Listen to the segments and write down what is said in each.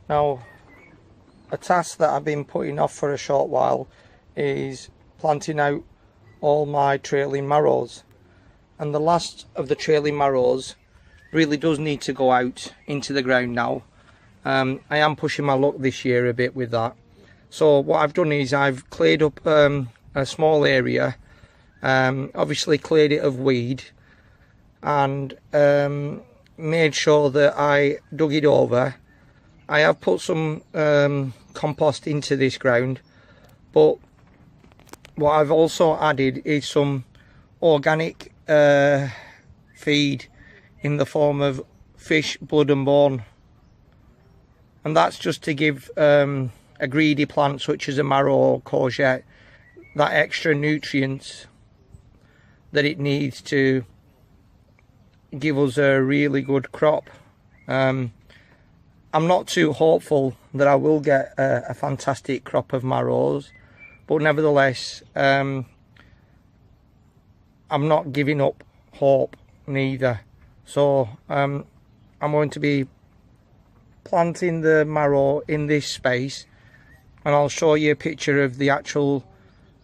Now, a task that I've been putting off for a short while is planting out all my trailing marrows, and the last of the trailing marrows really does need to go out into the ground now. I am pushing my luck this year a bit with that. So what I've done is I've cleared up a small area, obviously cleared it of weed, and made sure that I dug it over. I have put some compost into this ground, but what I've also added is some organic feed in the form of fish blood and bone, and that's just to give a greedy plant such as a marrow or courgette that extra nutrients that it needs to give us a really good crop. I'm not too hopeful that I will get a fantastic crop of marrows, but nevertheless I'm not giving up hope neither. So I'm going to be planting the marrow in this space, and I'll show you a picture of the actual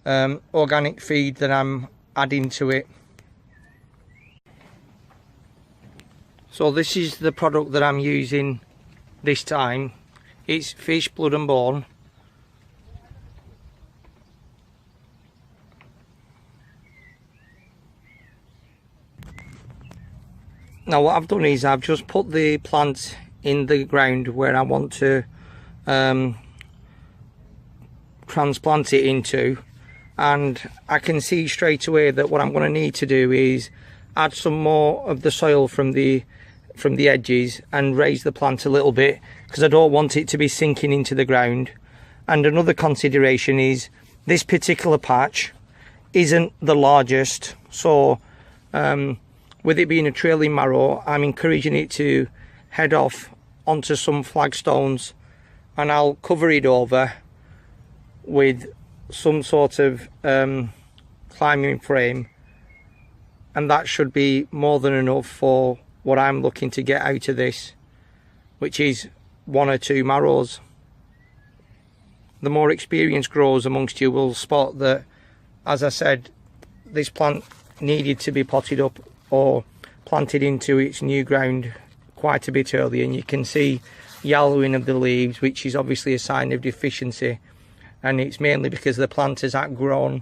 organic feed that I'm adding to it. So this is the product that I'm using this time. It's fish blood and bone. Now what I've done is I've just put the plant in the ground where I want to transplant it into, and I can see straight away that what I'm going to need to do is add some more of the soil from the edges and raise the plant a little bit, because I don't want it to be sinking into the ground. And another consideration is this particular patch isn't the largest, so with it being a trailing marrow, I'm encouraging it to head off onto some flagstones, and I'll cover it over with some sort of climbing frame, and that should be more than enough for what I'm looking to get out of this, which is 1 or 2 marrows. The more experience grows amongst you will spot that, as I said, this plant needed to be potted up or planted into its new ground quite a bit earlier, and you can see yellowing of the leaves, which is obviously a sign of deficiency, and it's mainly because the plant has outgrown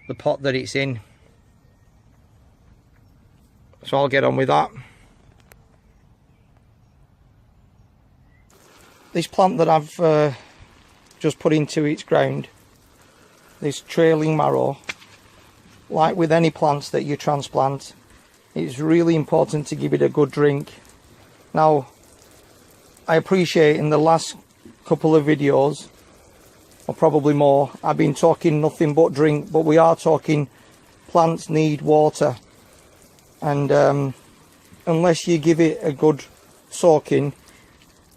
the pot that it's in. So I'll get on with that. This plant that I've just put into its ground, this trailing marrow, like with any plants that you transplant, it's really important to give it a good drink. Now, I appreciate in the last couple of videos, or probably more, I've been talking nothing but drink, but we are talking plants need water, and unless you give it a good soaking,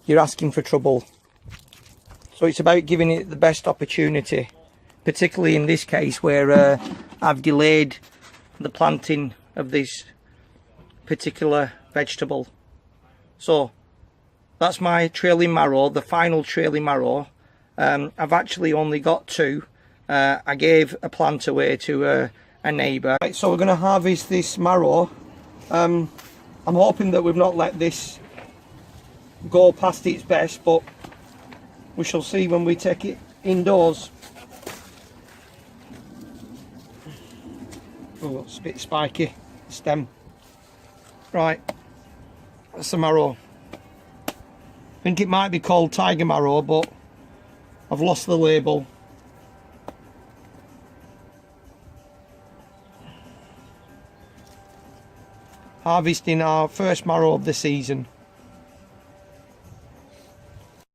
you're asking for trouble. So it's about giving it the best opportunity, particularly in this case where I've delayed the planting of this particular vegetable. So that's my trailing marrow, the final trailing marrow. I've actually only got 2. I gave a plant away to a neighbour. Right, so we're going to harvest this marrow. I'm hoping that we've not let this go past its best, but we shall see when we take it indoors. Oh, it's a bit spiky, the stem. Right, that's the marrow. I think it might be called tiger marrow, but I've lost the label. Harvesting our first marrow of the season.